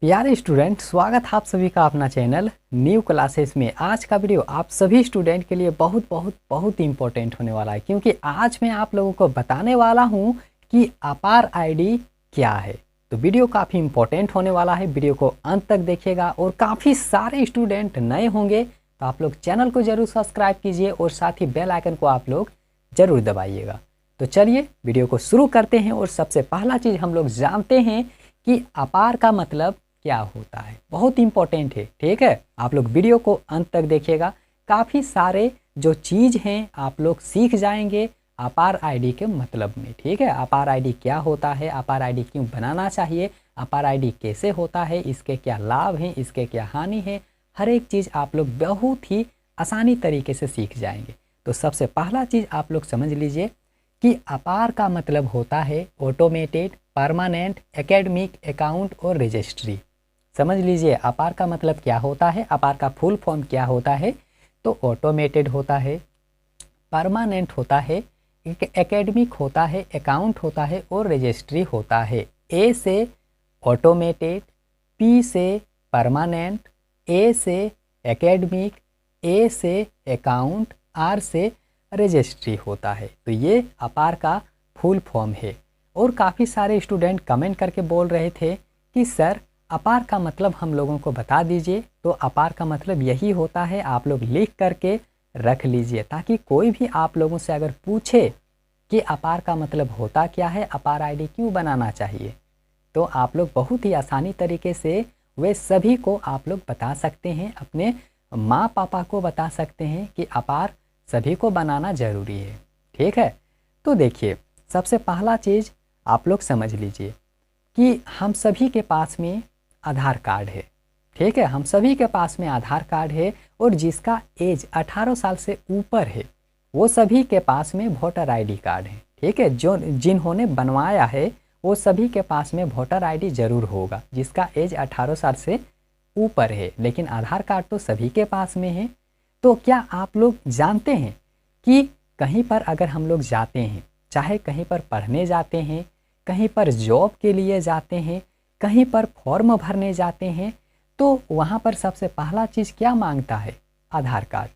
प्यारे स्टूडेंट, स्वागत है आप सभी का अपना चैनल न्यू क्लासेस में। आज का वीडियो आप सभी स्टूडेंट के लिए बहुत बहुत बहुत इंपॉर्टेंट होने वाला है, क्योंकि आज मैं आप लोगों को बताने वाला हूं कि अपार आईडी क्या है। तो वीडियो काफ़ी इंपॉर्टेंट होने वाला है, वीडियो को अंत तक देखिएगा। और काफ़ी सारे स्टूडेंट नए होंगे तो आप लोग चैनल को ज़रूर सब्सक्राइब कीजिए और साथ ही बेल आइकन को आप लोग ज़रूर दबाइएगा। तो चलिए वीडियो को शुरू करते हैं। और सबसे पहला चीज़ हम लोग जानते हैं कि अपार का मतलब क्या होता है। बहुत इंपॉर्टेंट है, ठीक है। आप लोग वीडियो को अंत तक देखिएगा। काफ़ी सारे जो चीज़ हैं आप लोग सीख जाएंगे अपार आईडी के मतलब में, ठीक है। अपार आईडी क्या होता है, अपार आईडी क्यों बनाना चाहिए, अपार आईडी कैसे होता है, इसके क्या लाभ हैं, इसके क्या हानि है, हर एक चीज़ आप लोग बहुत ही आसानी तरीके से सीख जाएंगे। तो सबसे पहला चीज़ आप लोग समझ लीजिए कि अपार का मतलब होता है ऑटोमेटेड परमानेंट एकेडमिक अकाउंट और रजिस्ट्री। समझ लीजिए अपार का मतलब क्या होता है, अपार का फुल फॉर्म क्या होता है। तो ऑटोमेटेड होता है, परमानेंट होता है, एकेडमिक होता है, अकाउंट होता है और रजिस्ट्री होता है। ए से ऑटोमेटेड, पी से परमानेंट, ए से एकेडमिक, ए से अकाउंट, आर से रजिस्ट्री होता है। तो ये अपार का फुल फॉर्म है। और काफ़ी सारे स्टूडेंट कमेंट करके बोल रहे थे कि सर अपार का मतलब हम लोगों को बता दीजिए। तो अपार का मतलब यही होता है, आप लोग लिख करके रख लीजिए ताकि कोई भी आप लोगों से अगर पूछे कि अपार का मतलब होता क्या है, अपार आईडी क्यों बनाना चाहिए, तो आप लोग बहुत ही आसानी तरीके से वे सभी को आप लोग बता सकते हैं, अपने माँ पापा को बता सकते हैं कि अपार सभी को बनाना ज़रूरी है, ठीक है। तो देखिए सबसे पहला चीज़ आप लोग समझ लीजिए कि हम सभी के पास में आधार कार्ड है, ठीक है। हम सभी के पास में आधार कार्ड है और जिसका एज 18 साल से ऊपर है वो सभी के पास में वोटर आईडी कार्ड है, ठीक है। जो जिन्होंने बनवाया है वो सभी के पास में वोटर आईडी ज़रूर होगा जिसका एज 18 साल से ऊपर है, लेकिन आधार कार्ड तो सभी के पास में है। तो क्या आप लोग जानते हैं कि कहीं पर अगर हम लोग जाते हैं, चाहे कहीं पर पढ़ने जाते हैं, कहीं पर जॉब के लिए जाते हैं, कहीं पर फॉर्म भरने जाते हैं, तो वहाँ पर सबसे पहला चीज़ क्या मांगता है, आधार कार्ड।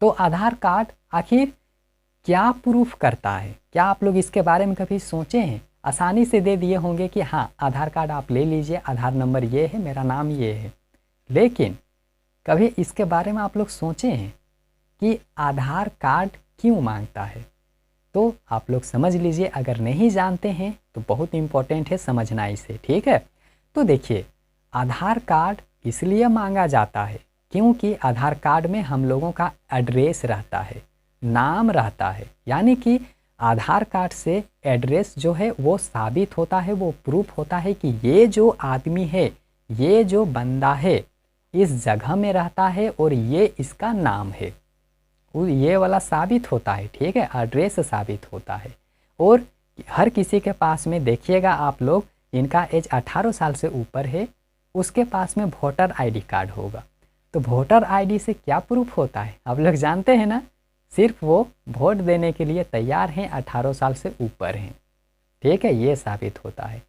तो आधार कार्ड आखिर क्या प्रूफ करता है, क्या आप लोग इसके बारे में कभी सोचे हैं। आसानी से दे दिए होंगे कि हाँ आधार कार्ड आप ले लीजिए, आधार नंबर ये है, मेरा नाम ये है, लेकिन कभी इसके बारे में आप लोग सोचे हैं कि आधार कार्ड क्यों मांगता है। तो आप लोग समझ लीजिए, अगर नहीं जानते हैं तो बहुत इंपॉर्टेंट है समझना इसे, ठीक है। तो देखिए आधार कार्ड इसलिए मांगा जाता है क्योंकि आधार कार्ड में हम लोगों का एड्रेस रहता है, नाम रहता है, यानी कि आधार कार्ड से एड्रेस जो है वो साबित होता है, वो प्रूफ होता है कि ये जो आदमी है, ये जो बंदा है इस जगह में रहता है और ये इसका नाम है, ये वाला साबित होता है, ठीक है। एड्रेस साबित होता है। और हर किसी के पास में देखिएगा आप लोग, इनका एज 18 साल से ऊपर है, उसके पास में वोटर आईडी कार्ड होगा। तो वोटर आईडी से क्या प्रूफ होता है आप लोग जानते हैं ना, सिर्फ वो वोट देने के लिए तैयार हैं, 18 साल से ऊपर हैं, ठीक है, ये साबित होता है।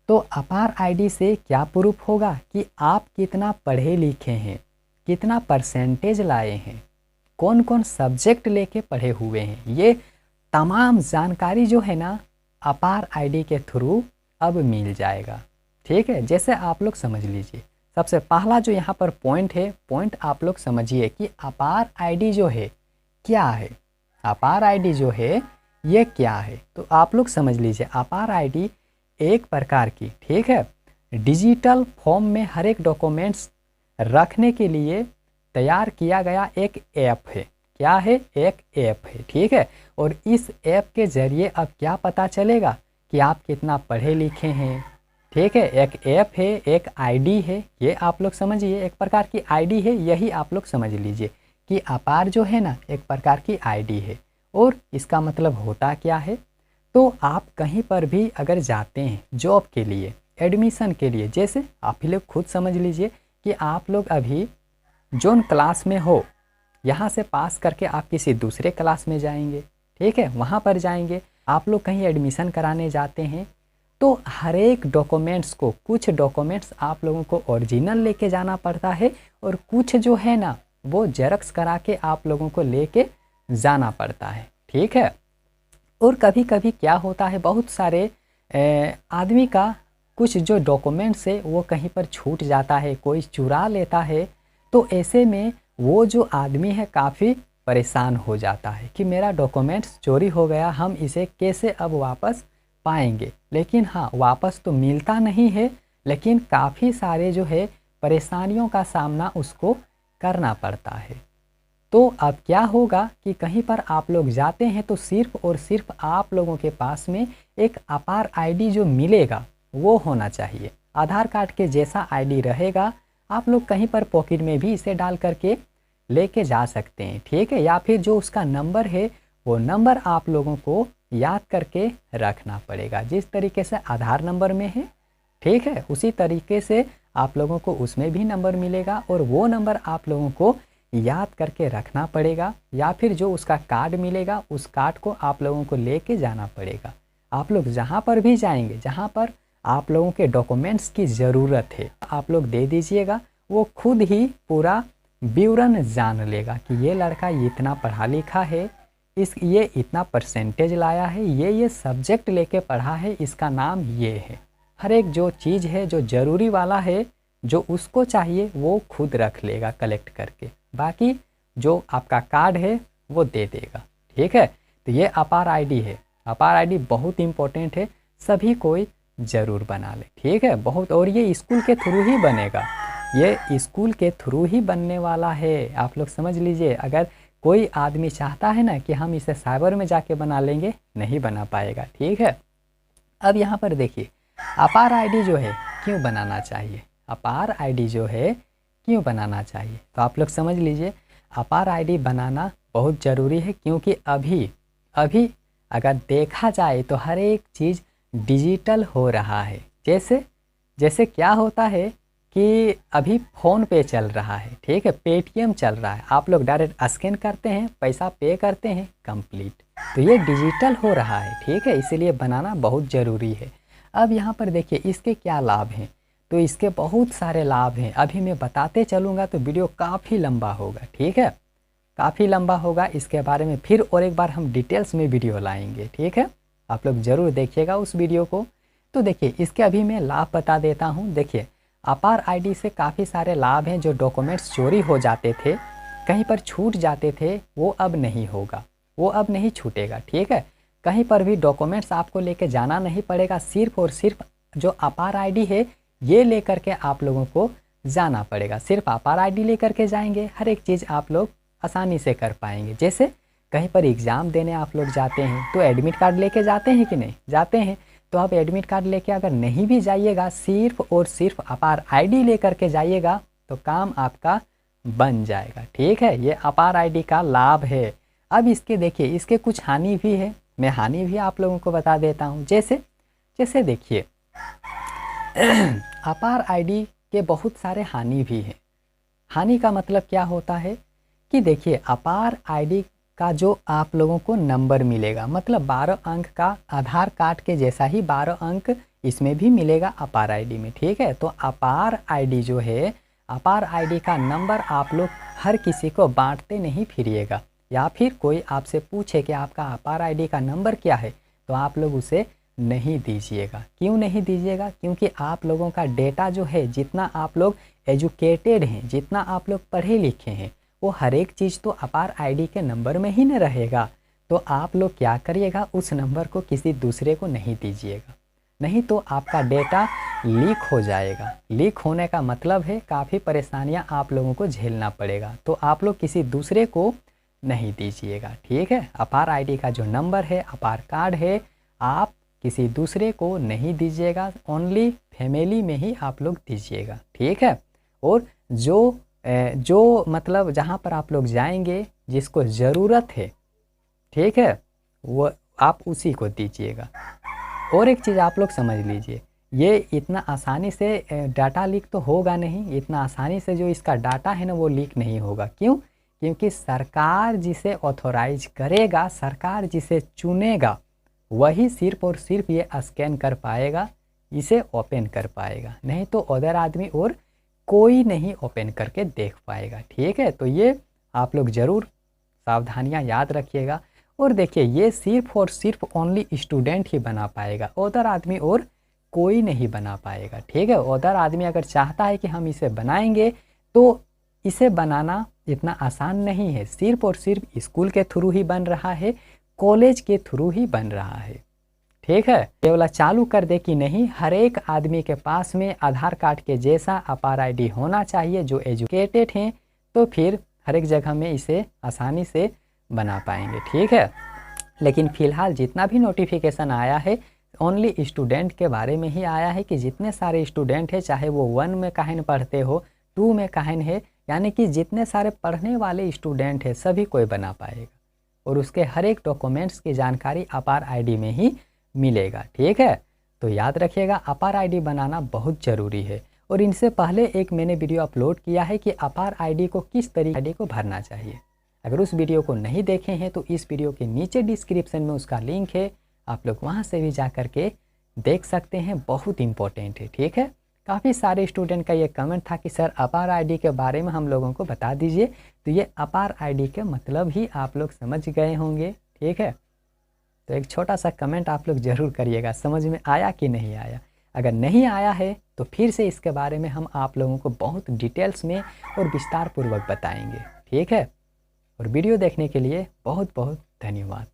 तो अपार आईडी से क्या प्रूफ होगा कि आप कितना पढ़े लिखे हैं, कितना परसेंटेज लाए हैं, कौन कौन सब्जेक्ट लेके पढ़े हुए हैं, ये तमाम जानकारी जो है ना अपार आईडी के थ्रू अब मिल जाएगा, ठीक है। जैसे आप लोग समझ लीजिए, सबसे पहला जो यहाँ पर पॉइंट है, पॉइंट आप लोग समझिए कि अपार आईडी जो है क्या है, अपार आईडी जो है ये क्या है। तो आप लोग समझ लीजिए अपार आईडी एक प्रकार की, ठीक है, डिजिटल फॉर्म में हर एक डॉक्यूमेंट्स रखने के लिए तैयार किया गया एक ऐप है। क्या है, एक ऐप है, ठीक है। और इस ऐप के ज़रिए अब क्या पता चलेगा कि आप कितना पढ़े लिखे हैं, ठीक है। एक ऐप है, एक आईडी है, ये आप लोग समझिए, एक प्रकार की आईडी है, यही आप लोग समझ लीजिए कि अपार जो है ना एक प्रकार की आईडी है। और इसका मतलब होता क्या है, तो आप कहीं पर भी अगर जाते हैं जॉब के लिए, एडमिशन के लिए, जैसे आप ही लोग खुद समझ लीजिए कि आप लोग अभी जोन क्लास में हो, यहाँ से पास करके आप किसी दूसरे क्लास में जाएंगे, ठीक है, वहाँ पर जाएंगे, आप लोग कहीं एडमिशन कराने जाते हैं, तो हर एक डॉक्यूमेंट्स को, कुछ डॉक्यूमेंट्स आप लोगों को ओरिजिनल लेके जाना पड़ता है और कुछ जो है ना वो जेरॉक्स करा के आप लोगों को लेके जाना पड़ता है, ठीक है। और कभी कभी क्या होता है, बहुत सारे आदमी का कुछ जो डॉक्यूमेंट्स है वो कहीं पर छूट जाता है, कोई चुरा लेता है, तो ऐसे में वो जो आदमी है काफ़ी परेशान हो जाता है कि मेरा डॉक्यूमेंट्स चोरी हो गया, हम इसे कैसे अब वापस पाएंगे। लेकिन हाँ, वापस तो मिलता नहीं है, लेकिन काफ़ी सारे जो है परेशानियों का सामना उसको करना पड़ता है। तो अब क्या होगा कि कहीं पर आप लोग जाते हैं तो सिर्फ और सिर्फ आप लोगों के पास में एक अपार आईडी जो मिलेगा वो होना चाहिए। आधार कार्ड के जैसा आईडी रहेगा, आप लोग कहीं पर पॉकेट में भी इसे डाल करके लेके जा सकते हैं, ठीक है। या फिर जो उसका नंबर है वो नंबर आप लोगों को याद करके रखना पड़ेगा, जिस तरीके से आधार नंबर में है, ठीक है, उसी तरीके से आप लोगों को उसमें भी नंबर मिलेगा और वो नंबर आप लोगों को याद करके रखना पड़ेगा। या फिर जो उसका कार्ड मिलेगा उस कार्ड को आप लोगों को लेके जाना पड़ेगा। आप लोग जहाँ पर भी जाएंगे, जहाँ पर आप लोगों के डॉक्यूमेंट्स की ज़रूरत है, आप लोग दे दीजिएगा, वो खुद ही पूरा विवरण जान लेगा कि ये लड़का इतना पढ़ा लिखा है, ये इतना परसेंटेज लाया है, ये सब्जेक्ट लेके पढ़ा है, इसका नाम ये है। हर एक जो चीज़ है जो ज़रूरी वाला है, जो उसको चाहिए वो खुद रख लेगा कलेक्ट करके, बाकी जो आपका कार्ड है वो दे देगा, ठीक है। तो ये अपार आईडी है। अपार आईडी बहुत इम्पोर्टेंट है, सभी कोई ज़रूर बना ले, ठीक है। बहुत, और ये स्कूल के थ्रू ही बनेगा, ये स्कूल के थ्रू ही बनने वाला है, आप लोग समझ लीजिए। अगर कोई आदमी चाहता है ना कि हम इसे साइबर में जाके बना लेंगे, नहीं बना पाएगा, ठीक है। अब यहाँ पर देखिए, अपार आईडी जो है क्यों बनाना चाहिए, अपार आईडी जो है क्यों बनाना चाहिए, तो आप लोग समझ लीजिए। अपार आईडी बनाना बहुत ज़रूरी है, क्योंकि अभी अगर देखा जाए तो हर एक चीज़ डिजिटल हो रहा है। जैसे क्या होता है कि अभी फ़ोन पे चल रहा है, ठीक है, पेटीएम चल रहा है, आप लोग डायरेक्ट स्कैन करते हैं, पैसा पे करते हैं, कंप्लीट। तो ये डिजिटल हो रहा है, ठीक है, इसीलिए बनाना बहुत ज़रूरी है। अब यहाँ पर देखिए इसके क्या लाभ हैं, तो इसके बहुत सारे लाभ हैं। अभी मैं बताते चलूँगा तो वीडियो काफ़ी लंबा होगा, ठीक है, काफ़ी लंबा होगा। इसके बारे में फिर और एक बार हम डिटेल्स में वीडियो लाएंगे, ठीक है, आप लोग ज़रूर देखिएगा उस वीडियो को। तो देखिए इसके अभी मैं लाभ बता देता हूँ। देखिए अपार आईडी से काफ़ी सारे लाभ हैं। जो डॉक्यूमेंट्स चोरी हो जाते थे, कहीं पर छूट जाते थे, वो अब नहीं होगा, वो अब नहीं छूटेगा, ठीक है। कहीं पर भी डॉक्यूमेंट्स आपको लेके जाना नहीं पड़ेगा, सिर्फ और सिर्फ जो अपार आईडी है ये लेकर के आप लोगों को जाना पड़ेगा। सिर्फ अपार आईडी लेकर के जाएंगे, हर एक चीज़ आप लोग आसानी से कर पाएंगे। जैसे कहीं पर एग्ज़ाम देने आप लोग जाते हैं तो एडमिट कार्ड लेके जाते हैं कि नहीं, जाते हैं। तो आप एडमिट कार्ड लेके अगर नहीं भी जाइएगा, सिर्फ और सिर्फ अपार आईडी लेकर के जाइएगा तो काम आपका बन जाएगा, ठीक है। ये अपार आईडी का लाभ है। अब इसके देखिए इसके कुछ हानि भी है, मैं हानि भी आप लोगों को बता देता हूँ। जैसे देखिए अपार आईडी के बहुत सारे हानि भी हैं। हानि का मतलब क्या होता है कि देखिए अपार आईडी का जो आप लोगों को नंबर मिलेगा, मतलब 12 अंक का, आधार कार्ड के जैसा ही 12 अंक इसमें भी मिलेगा अपार आईडी में, ठीक है। तो अपार आईडी जो है, अपार आईडी का नंबर आप लोग हर किसी को बांटते नहीं फिरिएगा, या फिर कोई आपसे पूछे कि आपका अपार आईडी का नंबर क्या है तो आप लोग उसे नहीं दीजिएगा। क्यों नहीं दीजिएगा? क्योंकि आप लोगों का डेटा जो है, जितना आप लोग एजुकेटेड हैं, जितना आप लोग पढ़े लिखे हैं, वो हर एक चीज़ तो अपार आईडी के नंबर में ही न रहेगा। तो आप लोग क्या करिएगा, उस नंबर को किसी दूसरे को नहीं दीजिएगा, नहीं तो आपका डेटा लीक हो जाएगा। लीक होने का मतलब है काफ़ी परेशानियां आप लोगों को झेलना पड़ेगा। तो आप लोग किसी दूसरे को नहीं दीजिएगा, ठीक है। अपार आईडी का जो नंबर है, अपार कार्ड है, आप किसी दूसरे को नहीं दीजिएगा, ओनली फैमिली में ही आप लोग दीजिएगा, ठीक है। और जो मतलब जहाँ पर आप लोग जाएंगे, जिसको ज़रूरत है, ठीक है, वो आप उसी को दीजिएगा। और एक चीज़ आप लोग समझ लीजिए, ये इतना आसानी से डाटा लीक तो होगा नहीं, इतना आसानी से जो इसका डाटा है ना वो लीक नहीं होगा। क्यों? क्योंकि सरकार जिसे ऑथोराइज करेगा, सरकार जिसे चुनेगा, वही सिर्फ और सिर्फ ये स्कैन कर पाएगा, इसे ओपन कर पाएगा, नहीं तो अदर आदमी और कोई नहीं ओपन करके देख पाएगा। ठीक है, तो ये आप लोग ज़रूर सावधानियां याद रखिएगा। और देखिए ये सिर्फ और सिर्फ ओनली स्टूडेंट ही बना पाएगा, अदर आदमी और कोई नहीं बना पाएगा। ठीक है, अदर आदमी अगर चाहता है कि हम इसे बनाएंगे तो इसे बनाना इतना आसान नहीं है, सिर्फ और सिर्फ स्कूल के थ्रू ही बन रहा है, कॉलेज के थ्रू ही बन रहा है। ठीक है, ये वाला चालू कर दे कि नहीं, हर एक आदमी के पास में आधार कार्ड के जैसा अपार आईडी होना चाहिए जो एजुकेटेड हैं, तो फिर हर एक जगह में इसे आसानी से बना पाएंगे। ठीक है, लेकिन फ़िलहाल जितना भी नोटिफिकेशन आया है ओनली स्टूडेंट के बारे में ही आया है कि जितने सारे स्टूडेंट हैं, चाहे वो 1 में कहन पढ़ते हो, 2 में कहन है, यानी कि जितने सारे पढ़ने वाले स्टूडेंट हैं सभी कोई बना पाएगा और उसके हर एक डॉक्यूमेंट्स की जानकारी अपार आईडी में ही मिलेगा। ठीक है, तो याद रखिएगा अपार आईडी बनाना बहुत ज़रूरी है। और इनसे पहले एक मैंने वीडियो अपलोड किया है कि अपार आईडी को किस तरीके आईडी को भरना चाहिए। अगर उस वीडियो को नहीं देखे हैं तो इस वीडियो के नीचे डिस्क्रिप्शन में उसका लिंक है, आप लोग वहां से भी जा कर के देख सकते हैं, बहुत इंपॉर्टेंट है। ठीक है, काफ़ी सारे स्टूडेंट का ये कमेंट था कि सर अपार आईडी के बारे में हम लोगों को बता दीजिए, तो ये अपार आईडी के मतलब ही आप लोग समझ गए होंगे। ठीक है, तो एक छोटा सा कमेंट आप लोग ज़रूर करिएगा, समझ में आया कि नहीं आया। अगर नहीं आया है तो फिर से इसके बारे में हम आप लोगों को बहुत डिटेल्स में और विस्तार पूर्वक बताएंगे। ठीक है, और वीडियो देखने के लिए बहुत बहुत धन्यवाद।